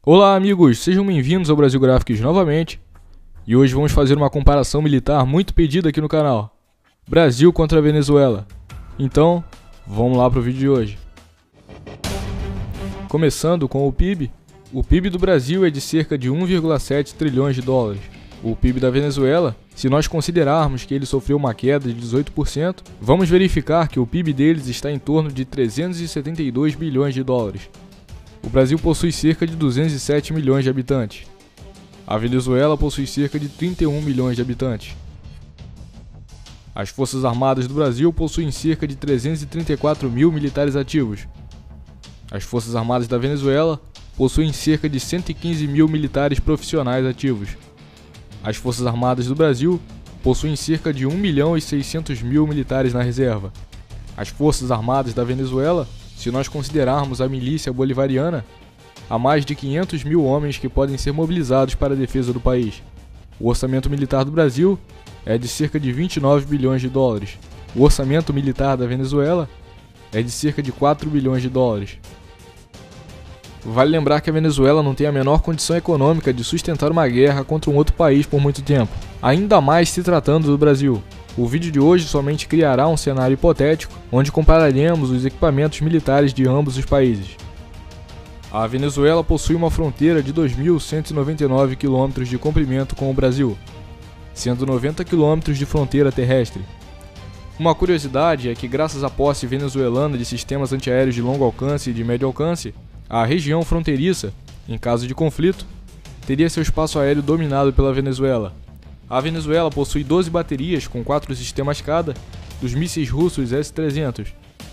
Olá amigos, sejam bem-vindos ao Brasil Graphics novamente. E hoje vamos fazer uma comparação militar muito pedida aqui no canal. Brasil contra a Venezuela. Então, vamos lá para o vídeo de hoje. Começando com o PIB. O PIB do Brasil é de cerca de 1,7 trilhões de dólares. O PIB da Venezuela, se nós considerarmos que ele sofreu uma queda de 18%, vamos verificar que o PIB deles está em torno de 372 bilhões de dólares. O Brasil possui cerca de 207 milhões de habitantes. A Venezuela possui cerca de 31 milhões de habitantes. As Forças Armadas do Brasil possuem cerca de 334 mil militares ativos. As Forças Armadas da Venezuela possuem cerca de 115 mil militares profissionais ativos. As Forças Armadas do Brasil possuem cerca de 1 milhão e 600 mil militares na reserva. As Forças Armadas da Venezuela, se nós considerarmos a milícia bolivariana, há mais de 500 mil homens que podem ser mobilizados para a defesa do país. O orçamento militar do Brasil é de cerca de 29 bilhões de dólares. O orçamento militar da Venezuela é de cerca de 4 bilhões de dólares. Vale lembrar que a Venezuela não tem a menor condição econômica de sustentar uma guerra contra um outro país por muito tempo, ainda mais se tratando do Brasil. O vídeo de hoje somente criará um cenário hipotético, onde compararemos os equipamentos militares de ambos os países. A Venezuela possui uma fronteira de 2.199 km de comprimento com o Brasil, sendo 90 km de fronteira terrestre. Uma curiosidade é que, graças à posse venezuelana de sistemas antiaéreos de longo alcance e de médio alcance, a região fronteiriça, em caso de conflito, teria seu espaço aéreo dominado pela Venezuela. A Venezuela possui 12 baterias com 4 sistemas cada dos mísseis russos S-300,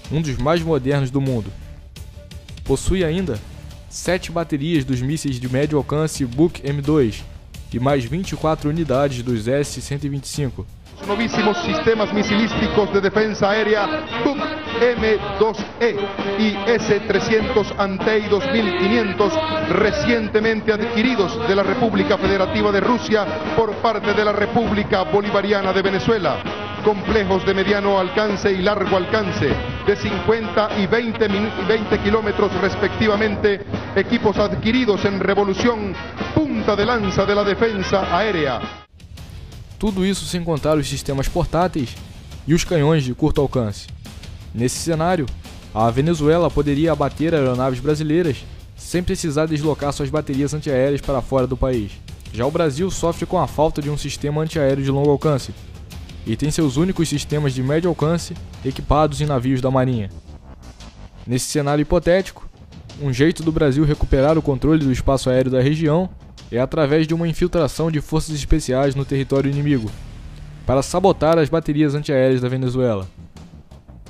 um dos mais modernos do mundo. Possui ainda 7 baterias dos mísseis de médio alcance Buk M2 e mais 24 unidades dos S-125. Novísimos sistemas misilísticos de defensa aérea Buk M2E y S-300 Antey 2500 recientemente adquiridos de la República Federativa de Rusia por parte de la República Bolivariana de Venezuela. Complejos de mediano alcance y largo alcance, de 50 y 20 kilómetros respectivamente, equipos adquiridos en revolución punta de lanza de la defensa aérea. Tudo isso sem contar os sistemas portáteis e os canhões de curto alcance. Nesse cenário, a Venezuela poderia abater aeronaves brasileiras sem precisar deslocar suas baterias antiaéreas para fora do país. Já o Brasil sofre com a falta de um sistema antiaéreo de longo alcance e tem seus únicos sistemas de médio alcance equipados em navios da Marinha. Nesse cenário hipotético, um jeito do Brasil recuperar o controle do espaço aéreo da região é através de uma infiltração de forças especiais no território inimigo, para sabotar as baterias antiaéreas da Venezuela.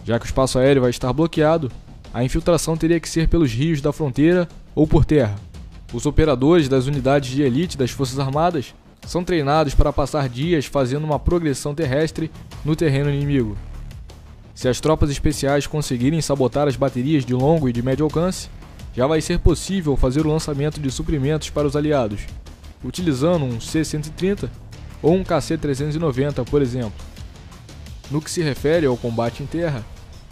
Já que o espaço aéreo vai estar bloqueado, a infiltração teria que ser pelos rios da fronteira ou por terra. Os operadores das unidades de elite das Forças Armadas são treinados para passar dias fazendo uma progressão terrestre no terreno inimigo. Se as tropas especiais conseguirem sabotar as baterias de longo e de médio alcance, já vai ser possível fazer o lançamento de suprimentos para os aliados, utilizando um C-130 ou um KC-390, por exemplo. No que se refere ao combate em terra,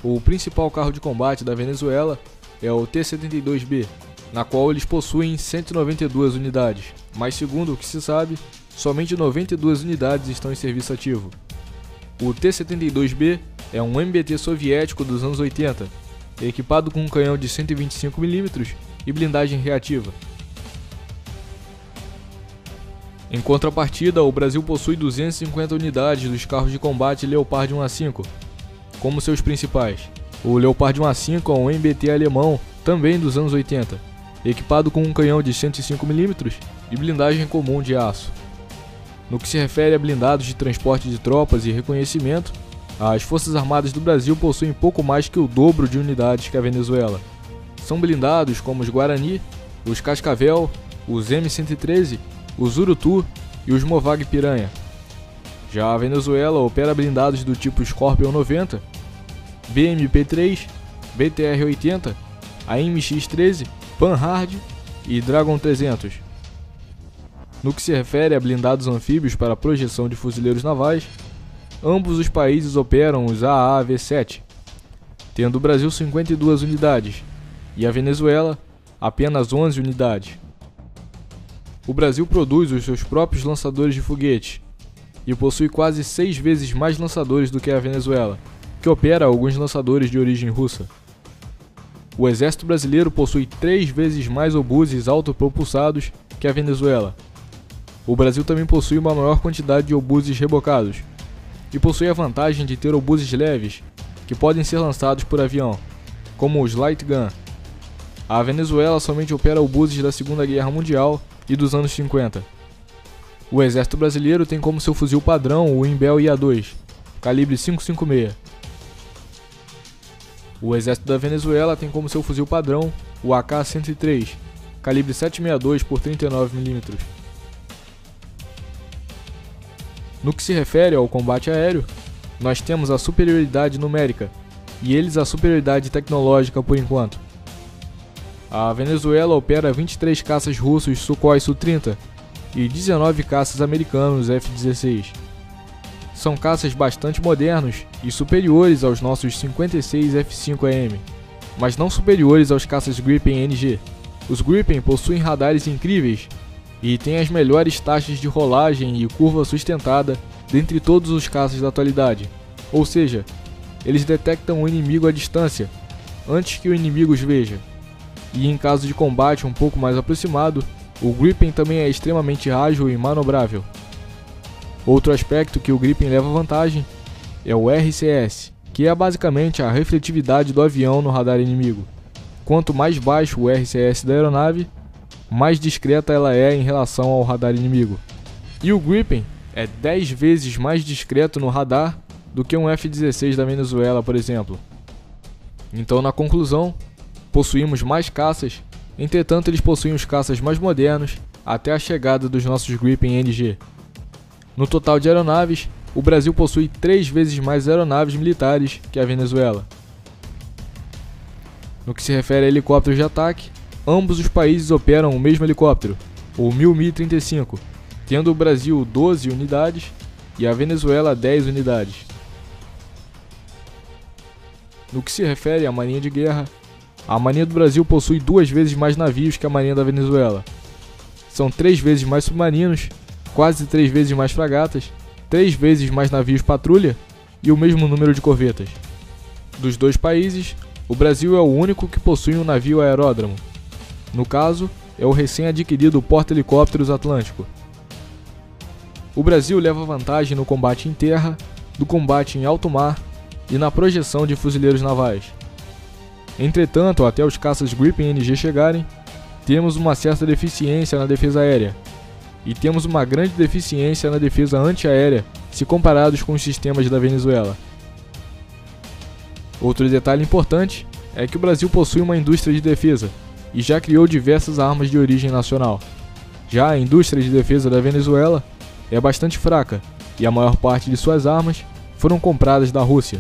o principal carro de combate da Venezuela é o T-72B, na qual eles possuem 192 unidades, mas segundo o que se sabe, somente 92 unidades estão em serviço ativo. O T-72B é um MBT soviético dos anos 80, equipado com um canhão de 125 mm e blindagem reativa. Em contrapartida, o Brasil possui 250 unidades dos carros de combate Leopard 1A5, como seus principais. O Leopard 1A5 é um MBT alemão, também dos anos 80, equipado com um canhão de 105 mm e blindagem comum de aço. No que se refere a blindados de transporte de tropas e reconhecimento, as Forças Armadas do Brasil possuem pouco mais que o dobro de unidades que a Venezuela. São blindados como os Guarani, os Cascavel, os M113, os Urutu e os Movag Piranha. Já a Venezuela opera blindados do tipo Scorpion 90, BMP-3, BTR-80, AMX-13, Panhard e Dragon 300. No que se refere a blindados anfíbios para projeção de fuzileiros navais, ambos os países operam os AAV-7, tendo o Brasil 52 unidades e a Venezuela apenas 11 unidades. O Brasil produz os seus próprios lançadores de foguete e possui quase 6 vezes mais lançadores do que a Venezuela, que opera alguns lançadores de origem russa. O exército brasileiro possui 3 vezes mais obuses autopropulsados que a Venezuela. O Brasil também possui uma maior quantidade de obuses rebocados e possui a vantagem de ter obuses leves que podem ser lançados por avião, como os Light Gun. A Venezuela somente opera obuses da Segunda Guerra Mundial e dos anos 50. O exército brasileiro tem como seu fuzil padrão o Imbel IA-2, calibre 5.56. O exército da Venezuela tem como seu fuzil padrão o AK-103, calibre 7.62 por 39 mm. No que se refere ao combate aéreo, nós temos a superioridade numérica e eles a superioridade tecnológica por enquanto. A Venezuela opera 23 caças russos Sukhoi Su-30 e 19 caças americanos F-16. São caças bastante modernos e superiores aos nossos 56 F-5AM, mas não superiores aos caças Gripen NG. Os Gripen possuem radares incríveis e têm as melhores taxas de rolagem e curva sustentada dentre todos os caças da atualidade, ou seja, eles detectam o inimigo à distância, antes que o inimigo os veja. E em caso de combate um pouco mais aproximado, o Gripen também é extremamente ágil e manobrável. Outro aspecto que o Gripen leva vantagem é o RCS, que é basicamente a refletividade do avião no radar inimigo. Quanto mais baixo o RCS da aeronave, mais discreta ela é em relação ao radar inimigo. E o Gripen é 10 vezes mais discreto no radar do que um F-16 da Venezuela, por exemplo. Então, na conclusão, possuímos mais caças, entretanto eles possuem os caças mais modernos até a chegada dos nossos Gripen NG. No total de aeronaves, o Brasil possui 3 vezes mais aeronaves militares que a Venezuela. No que se refere a helicópteros de ataque, ambos os países operam o mesmo helicóptero, o Mi-35, tendo o Brasil 12 unidades e a Venezuela 10 unidades. No que se refere à marinha de guerra, a marinha do Brasil possui 2 vezes mais navios que a marinha da Venezuela. São 3 vezes mais submarinos, quase 3 vezes mais fragatas, 3 vezes mais navios patrulha e o mesmo número de corvetas. Dos dois países, o Brasil é o único que possui um navio aeródromo. No caso, é o recém-adquirido Porta-Helicópteros Atlântico. O Brasil leva vantagem no combate em terra, no combate em alto mar e na projeção de fuzileiros navais. Entretanto, até os caças Gripen NG chegarem, temos uma certa deficiência na defesa aérea, e temos uma grande deficiência na defesa antiaérea se comparados com os sistemas da Venezuela. Outro detalhe importante é que o Brasil possui uma indústria de defesa e já criou diversas armas de origem nacional. Já a indústria de defesa da Venezuela é bastante fraca e a maior parte de suas armas foram compradas da Rússia.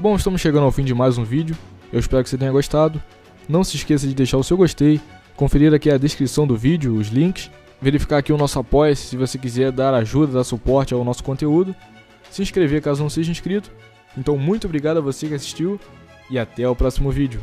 Bom, estamos chegando ao fim de mais um vídeo, eu espero que você tenha gostado. Não se esqueça de deixar o seu gostei, conferir aqui a descrição do vídeo, os links, verificar aqui o nosso apoia-se se você quiser dar ajuda, dar suporte ao nosso conteúdo, se inscrever caso não seja inscrito. Então muito obrigado a você que assistiu e até o próximo vídeo.